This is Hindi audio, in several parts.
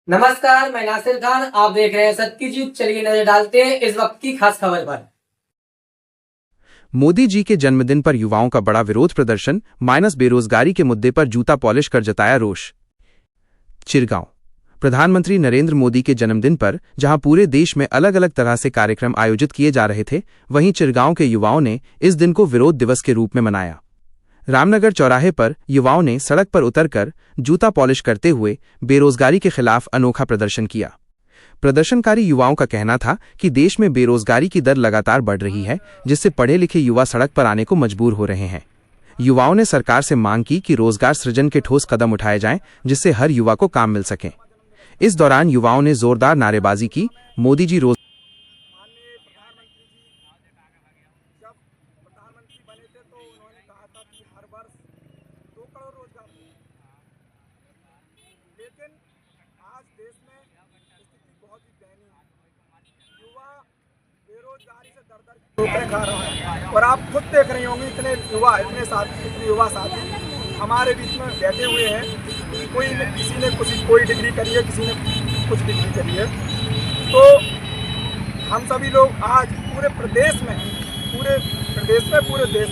नमस्कार, मैं नासिर खान। आप देख रहे हैं सत्यजीत। चलिए नजर डालते हैं इस वक्त की खास खबर पर। मोदी जी के जन्मदिन पर युवाओं का बड़ा विरोध प्रदर्शन, माइनस बेरोजगारी के मुद्दे पर जूता पॉलिश कर जताया रोष। चिरगांव। प्रधानमंत्री नरेंद्र मोदी के जन्मदिन पर जहां पूरे देश में अलग अलग तरह से कार्यक्रम आयोजित किए जा रहे थे, वहीं चिरगांव के युवाओं ने इस दिन को विरोध दिवस के रूप में मनाया। रामनगर चौराहे पर युवाओं ने सड़क पर उतरकर जूता पॉलिश करते हुए बेरोजगारी के खिलाफ अनोखा प्रदर्शन किया। प्रदर्शनकारी युवाओं का कहना था कि देश में बेरोजगारी की दर लगातार बढ़ रही है, जिससे पढ़े लिखे युवा सड़क पर आने को मजबूर हो रहे हैं। युवाओं ने सरकार से मांग की कि रोजगार सृजन के ठोस कदम उठाए जाएं, जिससे हर युवा को काम मिल सके। इस दौरान युवाओं ने जोरदार नारेबाजी की। मोदी जी रोज जब प्रधानमंत्री बने थे तो उन्होंने कहा था कि हर वर्ष 2 करोड़ रोजगार देंगे। लेकिन आज देश में स्थिति बहुत ही दयनीय है। युवा बेरोजगारी से दर दर ठोकरें खा रहा है और आप खुद देख रहे होंगे इतने युवा साथी हमारे बीच में बैठे हुए हैं। किसी ने कोई डिग्री करी है, किसी ने कुछ डिग्री करी है। तो हम सभी लोग आज पूरे देश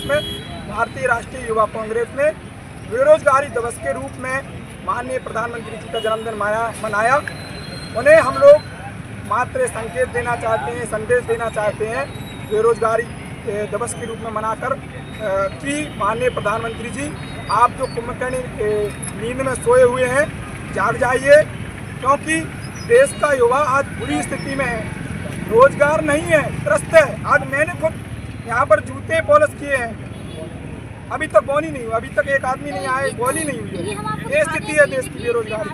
में भारतीय राष्ट्रीय युवा कांग्रेस ने बेरोजगारी दिवस के रूप में माननीय प्रधानमंत्री जी का जन्मदिन मनाया। उन्हें हम लोग मात्र संकेत देना चाहते हैं, संदेश देना चाहते हैं बेरोजगारी दिवस के रूप में मनाकर कि माननीय प्रधानमंत्री जी, आप जो कुंभकर्णी नींद में सोए हुए हैं, जाग जाइए, क्योंकि देश का युवा आज बुरी स्थिति में है। रोजगार नहीं है, त्रस्त है। आज मैंने खुद यहाँ पर जूते पॉलिश किए हैं, अभी तक बॉनी नहीं हुआ, अभी तक एक आदमी नहीं आया, बॉनी नहीं हुई है। ये स्थिति है देश की बेरोजगारी।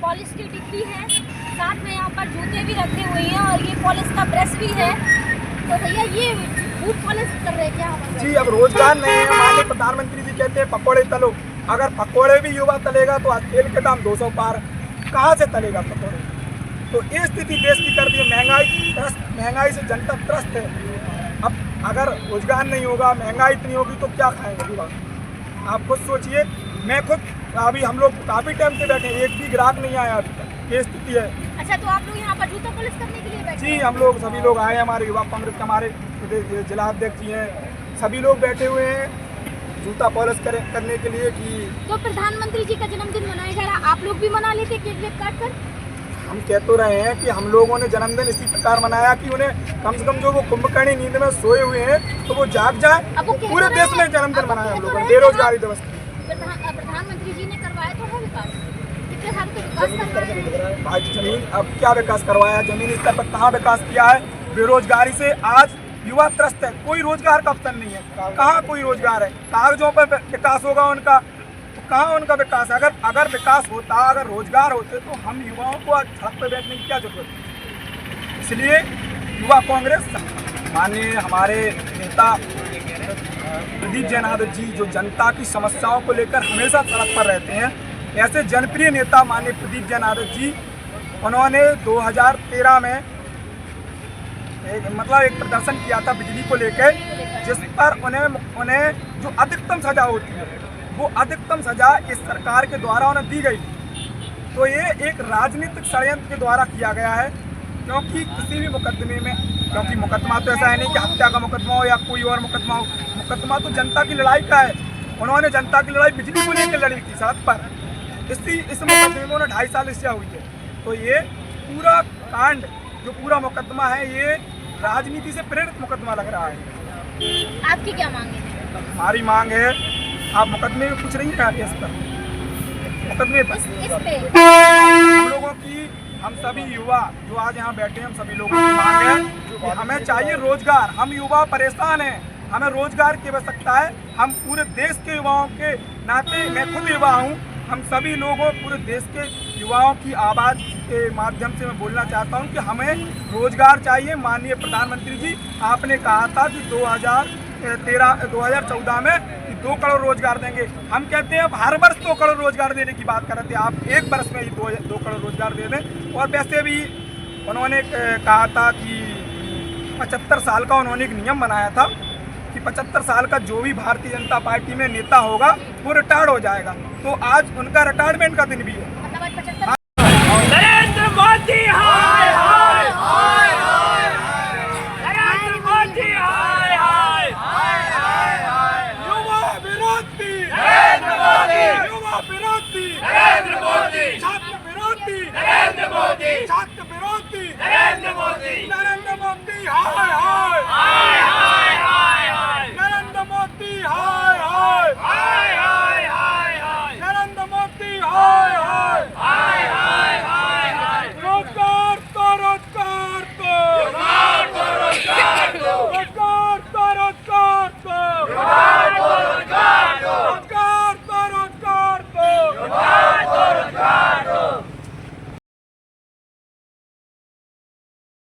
पॉलिश की डिग्री है, साथ में यहाँ पर जूते भी रखे हुए हैं और ये पॉलिश का ब्रश भी है। तो भैया ये बूट पॉलिश कर रहे हैं क्या? जी, अब रोजगार नहीं है। माननीय प्रधानमंत्री जी कहते हैं पकौड़े तलो। अगर पकौड़े भी युवा तलेगा तो आज तेल के दाम 200 पार, कहाँ से तलेगा पकौड़े? तो ये स्थिति देश की कर दी है। महंगाई से जनता त्रस्त है। अब अगर रोजगार नहीं होगा, महंगाई इतनी होगी तो क्या खाएंगे युवा? आप खुद सोचिए। मैं खुद अभी हम लोग काफ़ी टाइम से बैठे, एक भी ग्राहक नहीं आया अभी तक। ये स्थिति है। अच्छा, तो आप लोग यहाँ पर जूता पॉलिश करने के लिए बैठे? जी, हम लोग सभी लोग आए, हमारे युवा कांग्रेस के हमारे जिला अध्यक्ष जी हैं, सभी लोग बैठे हुए हैं जूता पॉलिश करने के लिए। कि तो प्रधानमंत्री जी का जन्मदिन मनाया जा रहा, आप लोग भी मना लेते केक वेक काट कर? हम कह तो रहे हैं कि हम लोगों ने जन्मदिन इसी प्रकार मनाया कि उन्हें कम से कम जो वो कुंभकर्णी नींद में सोए हुए हैं तो वो जाग जाए। पूरे देश में जन्मदिन मनाया हम लोगों ने बेरोजगारी दिवस। प्रधानमंत्री जी ने करवाया तो है विकास, कितने साल का विकास करवाया? भाई जमीन, अब क्या विकास करवाया? जमीनी स्तर पर कहाँ विकास किया है? बेरोजगारी से आज युवा त्रस्त है, कोई रोजगार का अवसर नहीं है। कहाँ कोई रोजगार है? कागजों पर विकास होगा उनका, तो कहाँ उनका विकास? अगर विकास होता, अगर रोजगार होते तो हम युवाओं को आज सड़क पर बैठने की क्या जरूरत है? इसलिए युवा कांग्रेस माननीय हमारे नेता प्रदीप जैन यादव जी, जो जनता की समस्याओं को लेकर हमेशा सड़क पर रहते हैं, ऐसे जनप्रिय नेता माननीय प्रदीप जैन यादव जी, उन्होंने 2013 में एक प्रदर्शन किया था बिजली को लेकर, जिस पर उन्हें जो अधिकतम सजा होती है वो अधिकतम सजा इस सरकार के द्वारा उन्हें दी गई। तो ये एक राजनीतिक षड्यंत्र के द्वारा किया गया है, क्योंकि किसी भी मुकदमे में, क्योंकि मुकदमा तो ऐसा है नहीं कि हत्या का मुकदमा हो या कोई और मुकदमा हो, मुकदमा तो जनता की लड़ाई का है। उन्होंने जनता की लड़ाई बिजली को लेकर लड़ी थी सड़क पर। इस मुकदमे में उन्हें 2.5 साल सजा हुई है। तो ये पूरा कांड, जो पूरा मुकदमा है, ये राजनीति से प्रेरित मुकदमा लग रहा है। आपकी क्या मांग है? हमारी मांग है, आप मुकदमे में पूछ रही हैं इस पर, मुकदमे पर इस पे हम लोगों की, हम सभी युवा जो आज यहाँ बैठे हैं, हम सभी लोगों की मांग है कि हमें चाहिए रोजगार। हम युवा परेशान हैं, हमें रोजगार की आवश्यकता है। हम पूरे देश के युवाओं के नाते, मैं खुद युवा हूँ, हम सभी लोगों, पूरे देश के युवाओं की आवाज़ के माध्यम से मैं बोलना चाहता हूँ कि हमें रोजगार चाहिए। माननीय प्रधानमंत्री जी, आपने कहा था कि 2014 में 2 करोड़ रोजगार देंगे। हम कहते हैं अब हर वर्ष 2 करोड़ रोजगार देने की बात कर रहे थे, आप एक वर्ष में ही 2 करोड़ रोजगार दे दें। और वैसे भी उन्होंने कहा था कि 75 साल का उन्होंने एक नियम बनाया था कि 75 साल का जो भी भारतीय जनता पार्टी में नेता होगा वो रिटायर्ड हो जाएगा। तो आज उनका रिटायरमेंट का दिन भी है।